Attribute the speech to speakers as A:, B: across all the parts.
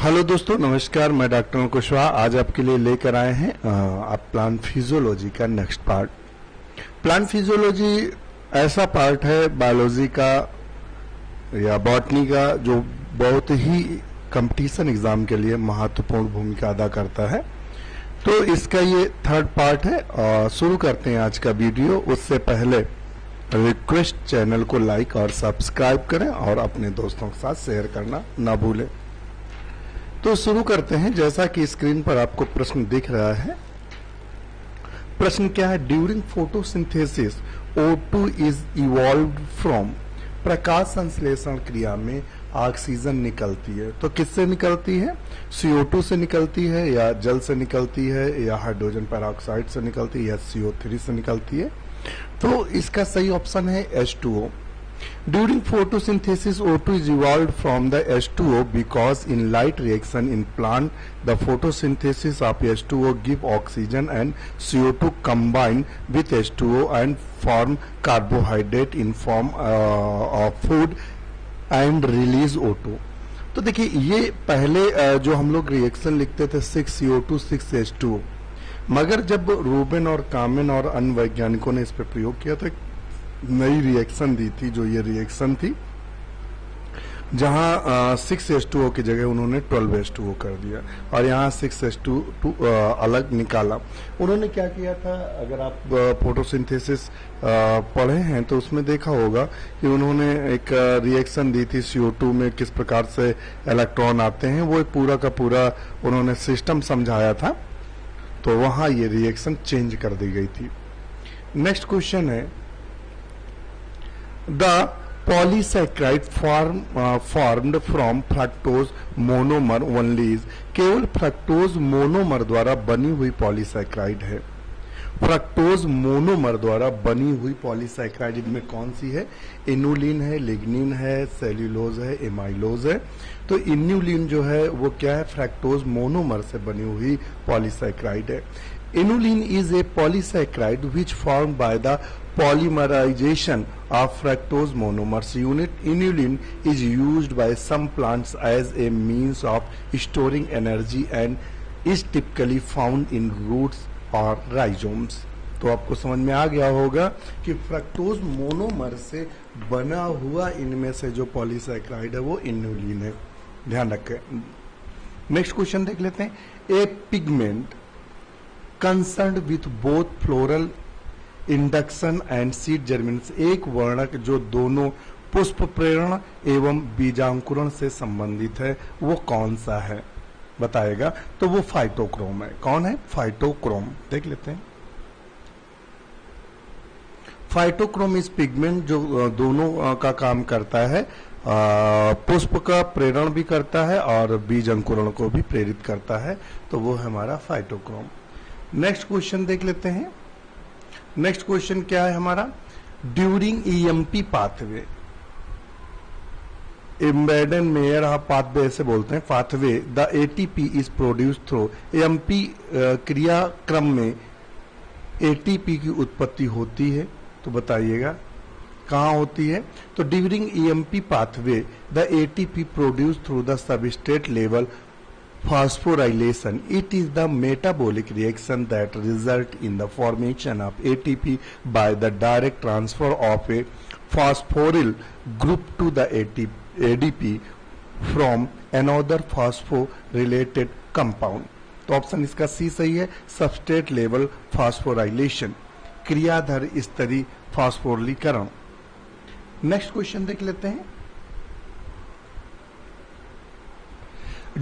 A: Hello दोस्तों, नमस्कार। मैं डॉक्टर कुशवाहा आज आपके लिए लेकर आए हैं आप प्लांट फिजियोलॉजी का नेक्स्ट पार्ट। प्लांट फिजियोलॉजी ऐसा पार्ट है बायोलॉजी का या बॉटनी का जो बहुत ही कंपटीशन एग्जाम के लिए महत्वपूर्ण भूमिका अदा करता है। तो इसका ये थर्ड पार्ट है और शुरू करते हैं आज का वीडियो। उससे पहले रिक्वेस्ट, चैनल को लाइक और सब्सक्राइब करें और अपने दोस्तों के साथ शेयर करना ना भूलें। तो शुरू करते हैं। जैसा कि स्क्रीन पर आपको प्रश्न दिख रहा है, प्रश्न क्या है? During photosynthesis O2 is evolved from. प्रकाश संश्लेषण क्रिया में ऑक्सीजन निकलती है, तो किससे निकलती है? CO2 से निकलती है या जल से निकलती है या हाइड्रोजन पेरोक्साइड से निकलती है या CO3 से निकलती है? तो इसका सही ऑप्शन है H2O। During photosynthesis, O2 is evolved from the H2O because in light reaction in plant, the photosynthesis of H2O give oxygen and CO2 combine with H2O and form carbohydrate in form of food and release O2। तो देखिए, ये पहले जो हम लोग reaction लिखते थे 6CO2 6H2O, मगर जब रूबेन और कामेन और अन्य वैज्ञानिकों ने इस पर प्रयोग किया तो नई रिएक्शन दी थी। जो ये रिएक्शन थी जहां 6H2O की जगह उन्होंने 12H2O कर दिया और यहाँ 6H2 अलग निकाला। उन्होंने क्या किया था, अगर आप फोटोसिंथेसिस पढ़े हैं तो उसमें देखा होगा कि उन्होंने एक रिएक्शन दी थी CO2 में किस प्रकार से इलेक्ट्रॉन आते हैं, वो पूरा का पूरा उन्होंने सिस्टम समझाया था। तो वहां ये रिएक्शन चेंज कर दी गई थी। नेक्स्ट क्वेश्चन है, The polysaccharide formed from fructose monomer only is। केवल फ्रक्टोज मोनोमर द्वारा बनी हुई पॉलीसैक्राइड है। फ्रक्टोज मोनोमर द्वारा बनी हुई पॉलीसैक्राइड इनमें कौन सी है? इनुलिन है, लिग्निन है, सेल्यूलोज है, एमाइलोज है। तो इनुलिन जो है वो क्या है? फ्रक्टोज मोनोमर से बनी हुई पॉलीसैक्राइड है। Inulin is a polysaccharide which formed by the polymerization of fructose monomers unit. Inulin is used by some plants as a means of storing energy and is typically found in roots or rhizomes। तो आपको समझ में आ गया होगा कि fructose monomer से बना हुआ इनमें से जो पॉलीसैक्राइड है वो इनुलिन है। ध्यान रखें। नेक्स्ट क्वेश्चन देख लेते हैं। A pigment concerned with both floral induction and seed germination. एक वर्णक जो दोनों पुष्प प्रेरण एवं बीजांकुरण से संबंधित है वो कौन सा है? बताएगा। तो वो फाइटोक्रोम है। कौन है? फाइटोक्रोम। देख लेते हैं। फाइटोक्रोम इस पिगमेंट जो दोनों का काम करता है, पुष्प का प्रेरण भी करता है और बीज अंकुरण को भी प्रेरित करता है। तो वो है हमारा फाइटोक्रोम। नेक्स्ट क्वेश्चन देख लेते हैं। नेक्स्ट क्वेश्चन क्या है हमारा? During EMP pathway, embedded mayor pathway ऐसे बोलते हैं, pathway the ATP is produce through. EMP क्रियाक्रम में ATP की उत्पत्ति होती है, तो बताइएगा कहाँ होती है? तो during EMP pathway the ATP produce through the substrate level phosphorylation। It is the metabolic reaction that result in the formation of ATP by the direct transfer of a phosphoryl group to the ADP from another phosphorylated compound। तो option इसका सी सही है। Substrate level phosphorylation, क्रियाधर स्तरीय फास्फोरिलीकरण। Next question देख लेते हैं।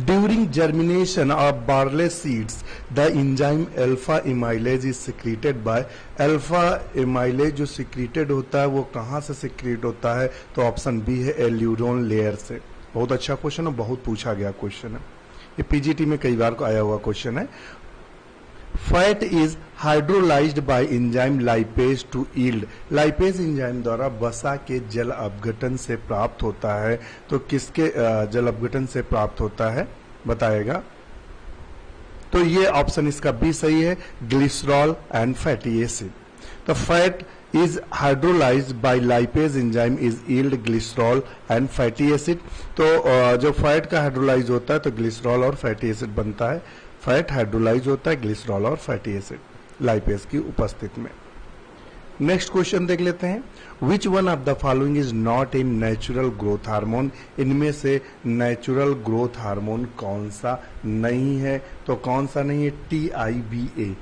A: During germination of barley seeds, the enzyme alpha amylase is secreted by। Alpha amylase जो secreted होता है वो कहाँ से सिक्रीट होता है? तो ऑप्शन बी है एल्यूरोन लेयर से। बहुत अच्छा क्वेश्चन है, बहुत पूछा गया क्वेश्चन है, ये PGT में कई बार को आया हुआ क्वेश्चन है। Fat is hydrolysed by enzyme lipase to yield. Lipase enzyme द्वारा वसा के जल अपघटन से प्राप्त होता है। तो किसके जल अपघटन से प्राप्त होता है? बताएगा। तो ये ऑप्शन इसका बी सही है, ग्लिसरॉल एंड फैटी एसिड। तो fat is hydrolyzed by lipase enzyme is yield glycerol and fatty acid। तो जो फैट का हाइड्रोलाइज होता है तो ग्लिसरॉल और फैटी एसिड बनता है। फैट हाइड्रोलाइज होता है ग्लिसरॉल और फैटी एसिड लाइपेज की उपस्थिति में। नेक्स्ट क्वेश्चन देख लेते हैं, which one of the following is not a natural growth hormone. इनमें से नेचुरल ग्रोथ हार्मोन कौन सा नहीं है? तो कौन सा नहीं है? TIBA।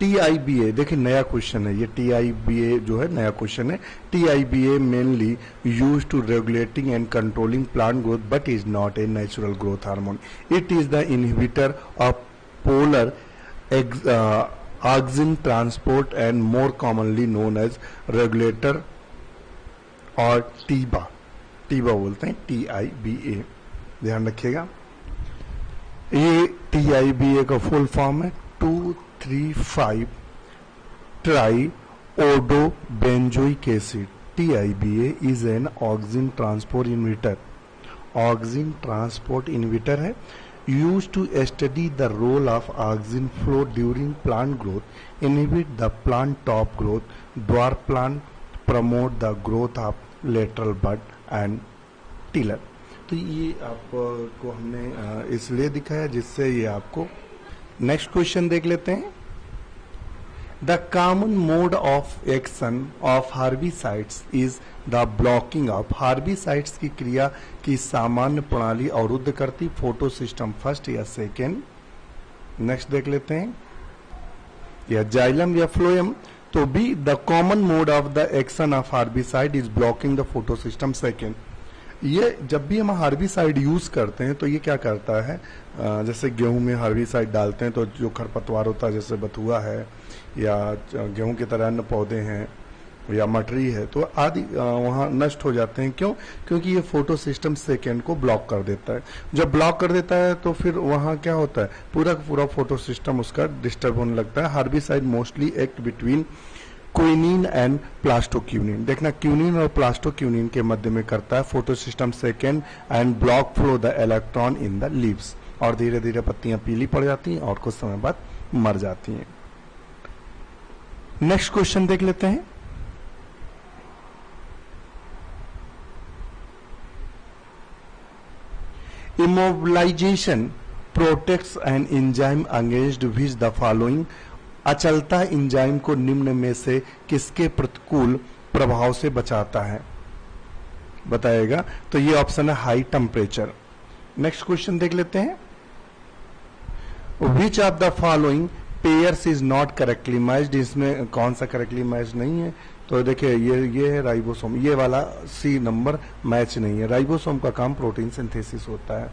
A: TIBA देखिए नया क्वेश्चन है ये, TIBA जो है नया क्वेश्चन है। TIBA mainly use to regulating and controlling plant growth but is not a natural growth hormone. It is the inhibitor of polar auxin transport and more commonly known as regulator और TIBA बोलते हैं TIBA, ध्यान रखिएगा। ये TIBA का full form है 2,3,5 triiodo benzoic acid. TIBA is an auxin transport inhibitor। auxin transport inhibitor है, used to study the role of auxin flow during plant growth, inhibit the plant top growth, dwarf plant, promote the growth of lateral bud and tiller। तो ये आपको हमने इसलिए दिखाया जिससे ये आपको। नेक्स्ट क्वेश्चन देख लेते हैं, the common mode of action of herbicides is the blocking of. Herbicides की क्रिया की सामान्य प्रणाली अवरुद्ध करती, फोटो सिस्टम फर्स्ट या सेकेंड। नेक्स्ट देख लेते हैं, या जाइलम या फ्लोएम। तो B the common mode of the action of herbicide is blocking the photo system second. ये जब भी हम हार्बिसाइड यूज करते हैं तो ये क्या करता है, जैसे गेहूं में हार्बिसाइड डालते हैं तो जो खरपतवार होता है जैसे बथुआ है या गेहूं की तरह अन्य पौधे हैं या मटरी है तो आदि वहां नष्ट हो जाते हैं। क्यों? क्योंकि ये फोटो सिस्टम सेकेंड को ब्लॉक कर देता है। जब ब्लॉक कर देता है तो फिर वहां क्या होता है, पूरा का पूरा फोटो सिस्टम उसका डिस्टर्ब होने लगता है। Herbicide mostly act between quinone and plastoquinone. देखना क्यूनिन और प्लास्टोक्यूनिन के मध्य में करता है photo system second and block flow the electron in the leaves, और धीरे धीरे पत्तियां पीली पड़ जाती हैं और कुछ समय बाद मर जाती हैं। नेक्स्ट क्वेश्चन देख लेते हैं, immobilization protects an enzyme against which the following. अचलता एंजाइम को निम्न में से किसके प्रतिकूल प्रभाव से बचाता है बताएगा? तो ये ऑप्शन है हाई टेम्परेचर। नेक्स्ट क्वेश्चन देख लेते हैं, which of the following pairs is not correctly matched. इसमें कौन सा करेक्टली मैच नहीं है? तो देखिए ये है राइबोसोम, ये वाला सी नंबर मैच नहीं है। राइबोसोम का काम प्रोटीन सिंथेसिस होता है।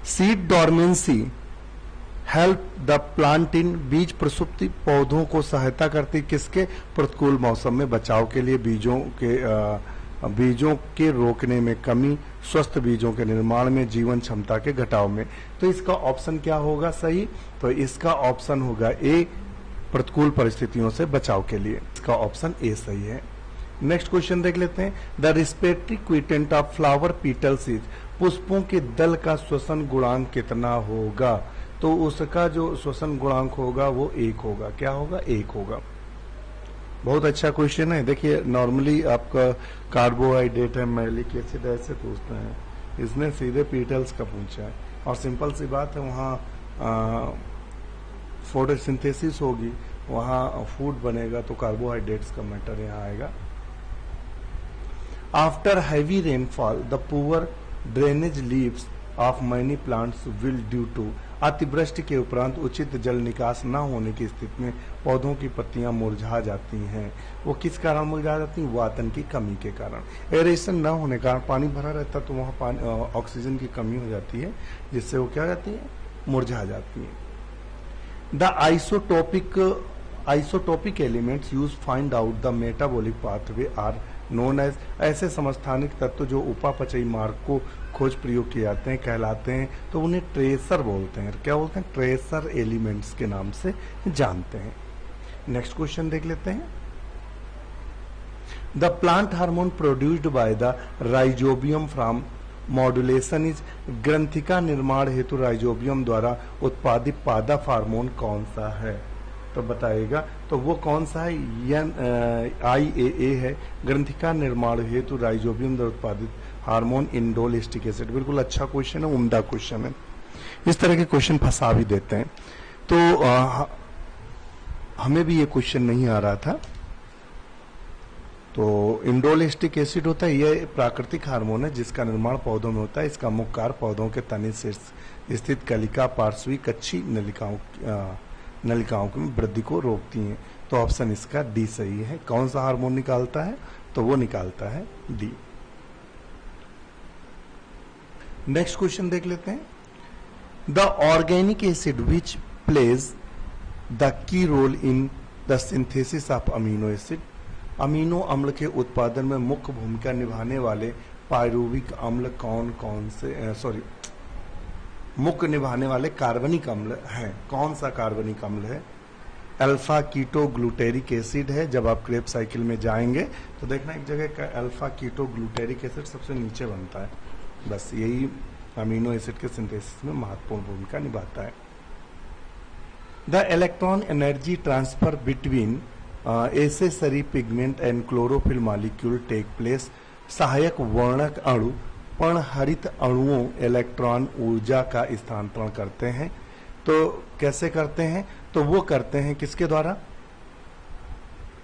A: Seed dormancy help the plant in. बीज प्रसुप्ति पौधों को सहायता करती किसके? प्रतिकूल मौसम में बचाव के लिए, बीजों के रोकने में कमी, स्वस्थ बीजों के निर्माण में, जीवन क्षमता के घटाव में। तो इसका ऑप्शन क्या होगा सही? तो इसका ऑप्शन होगा ए, प्रतिकूल परिस्थितियों से बचाव के लिए। इसका ऑप्शन ए सही है। नेक्स्ट क्वेश्चन देख लेते हैं, the respiratory quotient of flower petals is. पुष्पों के दल का श्वसन गुणांक कितना होगा? तो उसका जो श्वसन गुणांक होगा वो 1 होगा। क्या होगा? 1 होगा। बहुत अच्छा क्वेश्चन है। देखिए नॉर्मली आपका कार्बोहाइड्रेट है, मैलिक एसिड ऐसे पूछते हैं, इसने सीधे पीटल्स का पूछा है और सिंपल सी बात है, वहाँ फोटोसिंथेसिस होगी, वहाँ फूड बनेगा तो कार्बोहाइड्रेट्स का मैटर यहाँ आएगा। After heavy rainfall the poor drainage leaves of many plants will due to. अतिवृष्टि के उपरांत उचित जल निकास न होने की स्थिति में पौधों की पत्तियां मुरझा जाती हैं। वो किस कारण मुरझा जाती हैं? वातन की कमी के कारण। एरेशन न होने के कारण पानी भरा रहता तो वहाँ पानी ऑक्सीजन की कमी हो जाती है, जिससे वो क्या जाती है? मुरझा जाती है। The isotopic elements use find out the metabolic pathway are known as. ऐसे समस्थानिक तत्व जो उपापचयी मार्ग को खोज प्रयोग किए जाते हैं कहलाते हैं, तो उन्हें ट्रेसर बोलते हैं। क्या बोलते हैं? ट्रेसर एलिमेंट्स के नाम से जानते हैं। नेक्स्ट क्वेश्चन देख लेते हैं, the plant hormone produced by the rhizobium from modulation is. ग्रंथिका निर्माण हेतु राइजोबियम द्वारा उत्पादित पादप हार्मोन कौन सा है? तो बताइएगा। तो वो कौन सा है? IAA है, ग्रंथिका निर्माण हेतु राइजोबियम द्वारा उत्पादित हार्मोन इंडोल एस्टिक एसिड। बिल्कुल अच्छा क्वेश्चन है, उम्दा क्वेश्चन है। इस तरह के क्वेश्चन फंसा भी देते हैं। तो हमें भी ये क्वेश्चन नहीं आ रहा था। तो इंडोल एस्टिक एसिड होता है, यह प्राकृतिक हार्मोन है जिसका निर्माण पौधों में होता है। इसका मुख्य कार्य पौधों के तने शीर्ष स्थित कलिका पार्श्विक कच्ची नलिकाओं की वृद्धि को रोकती हैं। तो ऑप्शन इसका डी सही है। कौन सा हार्मोन निकालता है? तो वो निकालता है डी। नेक्स्ट क्वेश्चन देख लेते हैं। The organic acid which plays the key role in the synthesis of amino acid. Amino अम्ल के उत्पादन में मुख्य भूमिका निभाने वाले पायरुविक अम्ल कौन कौन से मुख्य निभाने वाले कार्बनिक अम्ल हैं? कौन सा कार्बनिक अम्ल है? अल्फा कीटो ग्लूटेरिक एसिड है। जब आप क्रेब साइकिल में जाएंगे तो देखना एक जगह का अल्फा कीटो ग्लूटेरिक एसिड सबसे नीचे बनता है। बस यही अमीनो एसिड के सिंथेसिस में महत्वपूर्ण भूमिका निभाता है। The electron energy transfer between accessory pigment and chlorophyll molecule take place. सहायक वर्णक अणु पर्णहरित अणुओं इलेक्ट्रॉन ऊर्जा का स्थानांतरण करते हैं। तो कैसे करते हैं? तो वो करते हैं किसके द्वारा?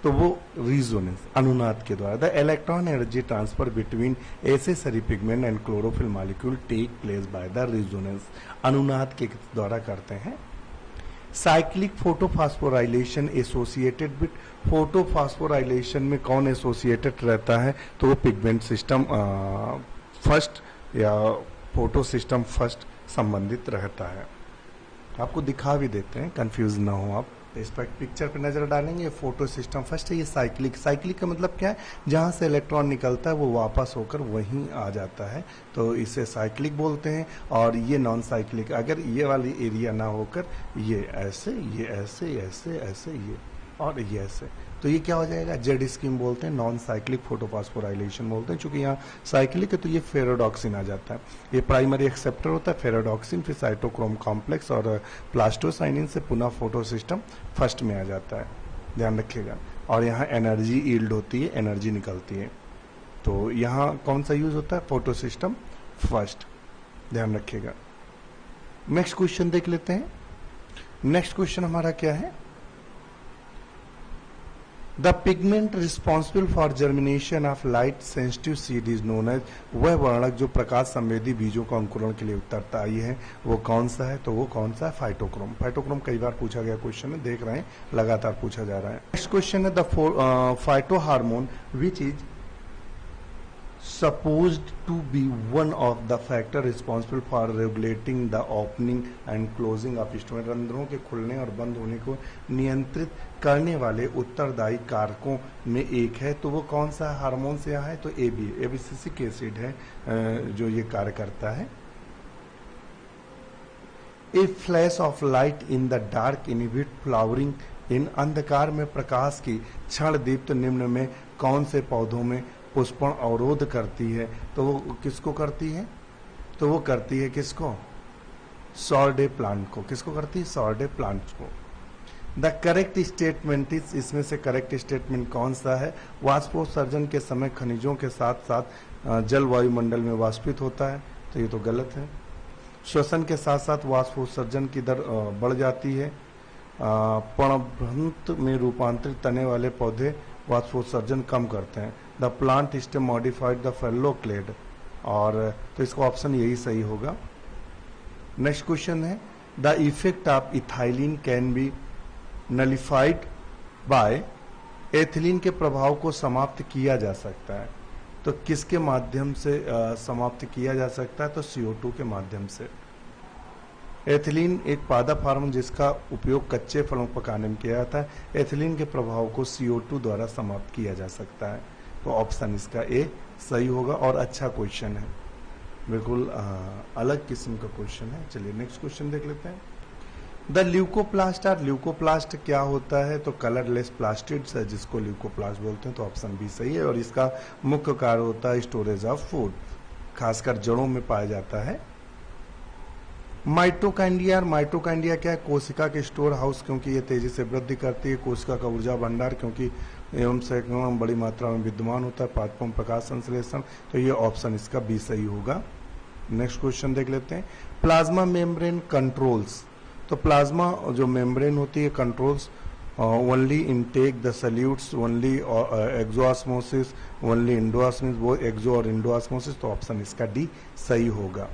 A: तो वो रिजोनेंस, अनुनाद के द्वारा। The electron energy transfer between accessory pigment and chlorophyll molecule take place by the resonance, अनुनाद के द्वारा करते हैं। Cyclic photophosphorylation associated with, photophosphorylation में कौन एसोसिएटेड रहता है? तो वो पिगमेंट सिस्टम फर्स्ट या फोटो सिस्टम फर्स्ट संबंधित रहता है। आपको दिखा भी देते हैं, कंफ्यूज ना हो आप। इस पर पिक्चर पे नजर डालेंगे, फोटो सिस्टम फर्स्ट है। ये साइक्लिक, साइक्लिक का मतलब क्या है? जहां से इलेक्ट्रॉन निकलता है वो वापस होकर वहीं आ जाता है, तो इसे साइक्लिक बोलते हैं। और ये नॉन साइक्लिक, अगर ये वाली एरिया ना होकर ये ऐसे, ये ऐसे, ऐसे, ऐसे, ये और ये ऐसे, तो ये क्या हो जाएगा? जेड स्कीम बोलते हैं, नॉन साइक्लिक फोटोफॉस्फोराइलेशन बोलते हैं। चूंकि यहाँ साइक्लिक है तो ये फेरोडॉक्सिन आ जाता है। ये प्राइमरी एक्सेप्टर होता है फेरोडॉक्सिन, फिर साइटोक्रोम कॉम्प्लेक्स और प्लास्टोसाइनिन से पुनः फोटो सिस्टम फर्स्ट में आ जाता है, ध्यान रखिएगा। और यहाँ एनर्जी यील्ड होती है, एनर्जी निकलती है। तो यहाँ कौन सा यूज होता है? फोटो सिस्टम फर्स्ट, ध्यान रखिएगा। नेक्स्ट क्वेश्चन देख लेते हैं। नेक्स्ट क्वेश्चन हमारा क्या है? The pigment responsible for germination of light sensitive seed is known as, वह वर्णक जो प्रकाश संवेदी बीजों का अंकुरण के लिए उत्तरदायी है, वो कौन सा है? तो वो कौन सा है? फाइटोक्रोम। फाइटोक्रोम कई बार पूछा गया क्वेश्चन है, देख रहे हैं लगातार पूछा जा रहा है। नेक्स्ट क्वेश्चन है the phyto hormone which is supposed to be one of the factor responsible for regulating the opening and closing of stomach, रंध्रों के खुलने और बंद होने को नियंत्रित करने वाले उत्तरदायी कारकों में एक है। तो वो कौन सा हार्मोन से यहाँ है? तो एबिसिसिक एसिड है जो ये कार्य करता है। A flash of light in the dark inhibit flowering in, अंधकार में प्रकाश की क्षण दीप्त निम्न में कौन से पौधों में पुष्पण अवरोध करती है? तो वो किसको करती है? तो वो करती है किसको? सॉर्डे प्लांट को। किसको करती है? सॉर्डे प्लांट को। द करेक्ट स्टेटमेंट इज, इसमें से करेक्ट स्टेटमेंट कौन सा है? वाष्पोत्सर्जन के समय खनिजों के साथ साथ जल वायुमंडल में वाष्पित होता है, तो ये तो गलत है। श्वसन के साथ साथ वाष्पोत्सर्जन की दर बढ़ जाती है। पर्णभ्रंत में रूपांतरित तने वाले पौधे वाष्पोत्सर्जन कम करते हैं। The plant stem modified the phylloclade, और तो इसका ऑप्शन यही सही होगा। नेक्स्ट क्वेश्चन है the effect of ethylene can be nullified by, ethylene के प्रभाव को समाप्त किया जा सकता है, तो किसके माध्यम से समाप्त किया जा सकता है? तो CO2 के माध्यम से। एथिलीन एक पादप हार्मोन जिसका उपयोग कच्चे फलों को पकाने में किया जाता है। एथिलीन के प्रभाव को CO2 द्वारा समाप्त किया जा सकता है, तो ऑप्शन इसका ए सही होगा। और अच्छा क्वेश्चन है, बिल्कुल अलग किस्म का क्वेश्चन है। चलिए नेक्स्ट क्वेश्चन देख लेते हैं। द ल्यूकोप्लास्ट, और ल्यूकोप्लास्ट क्या होता है? तो कलरलेस प्लास्टिड्स है जिसको ल्यूकोप्लास्ट बोलते हैं, तो ऑप्शन बी सही है। और इसका मुख्य कार्य होता है स्टोरेज ऑफ फूड, खासकर जड़ों में पाया जाता है। माइटोकांड्रिया क्या है? कोशिका के स्टोर हाउस, क्योंकि ये तेजी से वृद्धि करती है। कोशिका का ऊर्जा भंडार, क्योंकि एवं से बड़ी मात्रा में विद्यमान होता है। पादपों प्रकाश संश्लेषण, तो ये ऑप्शन इसका बी सही होगा। नेक्स्ट क्वेश्चन देख लेते हैं। प्लाज्मा मेम्ब्रेन कंट्रोल्स, तो प्लाज्मा जो मेम्ब्रेन होती है controls only intake the solutes, only exosmosis, only endosmosis, वो एक्सो और इंडोऑस्मोसिस, तो ऑप्शन इसका डी सही होगा।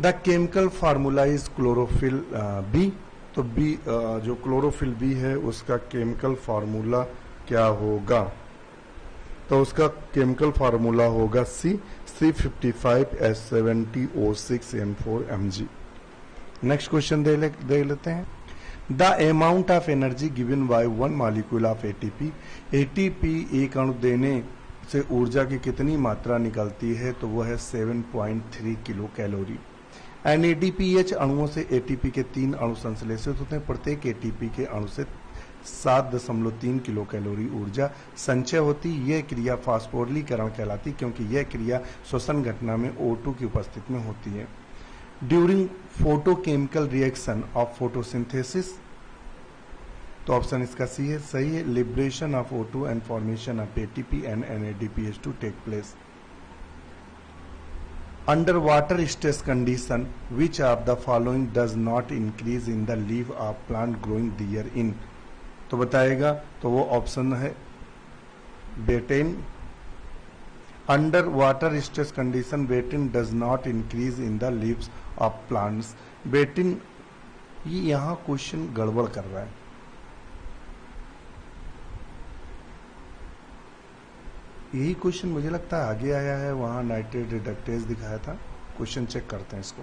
A: The chemical formula is chlorophyll B, तो बी जो क्लोरोफिल बी है उसका केमिकल फार्मूला क्या होगा? तो उसका केमिकल फार्मूला होगा सी, C55H70O6N4Mg। नेक्स्ट क्वेश्चन दे लेते हैं। The amount of energy given by one molecule of ATP, ATP एक अणु देने से ऊर्जा की कितनी मात्रा निकलती है? तो वो है 7.3 किलो कैलोरी। NADPH अणुओं से एटीपी के 3 अणु संश्लेषित होते हैं। प्रत्येक एटीपी के अणु से 7.3 किलो कैलोरी ऊर्जा संचय होती। यह क्रिया फास्फोरिलीकरण कहलाती, क्योंकि यह क्रिया श्वसन घटना में O2 की उपस्थिति में होती है। During photochemical reaction of photosynthesis, तो ऑप्शन इसका सी है, सही है। Liberation of O2 and formation of ATP and NADPH2 take place. Under water stress condition, which of the following does not increase in the leaf of plant growing therein? तो बताएगा, तो वो option है Batten. Under water stress condition, बेटिन does not increase in the leaves of plants. बेटिन, ये यहाँ question गड़बड़ कर रहा है। यही क्वेश्चन मुझे लगता है आगे आया है, वहां नाइट्रेट रिडक्टेज दिखाया था। क्वेश्चन चेक करते हैं इसको।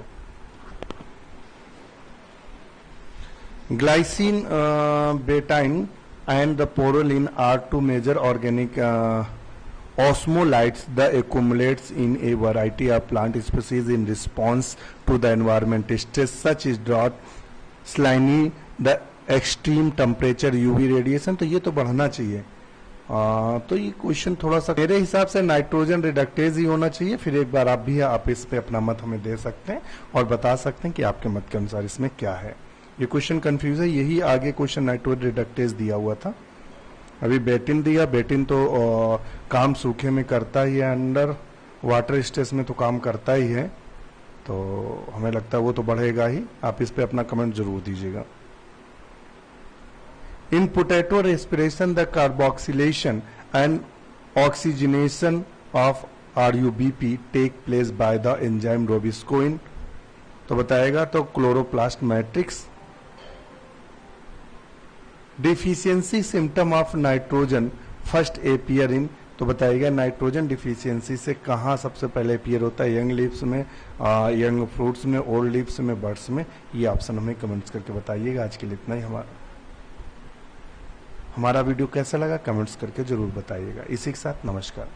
A: Glycine, betaine and the proline are two major organic osmolytes that accumulates in a variety of plant species in response to the environment stress such as drought, salinity, the extreme temperature, UV radiation। तो ये तो बढ़ना चाहिए। तो ये question थोड़ा सा मेरे हिसाब से नाइट्रोजन रिडक्टेज ही होना चाहिए। फिर एक बार आप इस पे अपना मत हमें दे सकते हैं और बता सकते हैं कि आपके मत के अनुसार इसमें क्या है। ये क्वेश्चन कंफ्यूज है, यही आगे क्वेश्चन नाइट्रोजन रिडक्टेज दिया हुआ था। अभी बेटिन दिया, बेटिन तो काम सूखे में करता ही है, अंडर वाटर स्ट्रेस में तो काम करता ही है, तो हमें लगता है वो तो बढ़ेगा ही। आप इस पे अपना कमेंट जरूर दीजिएगा। In potato respiration, the carboxylation and oxygenation of RUBP take place by the enzyme riboscoin। तो बताएगा, तो chloroplast matrix. Deficiency symptom of nitrogen first appear इन, तो बताइएगा नाइट्रोजन डिफिशियंसी से कहाँ सबसे पहले एपियर होता है? यंग लीव्स में, यंग फ्रूट्स में, ओल्ड लीव्स में, बर्ड्स में। ये ऑप्शन हमें कमेंट्स करके बताइएगा। आज के लिए इतना ही। हमारा वीडियो कैसा लगा कमेंट्स करके जरूर बताइएगा। इसी के साथ नमस्कार।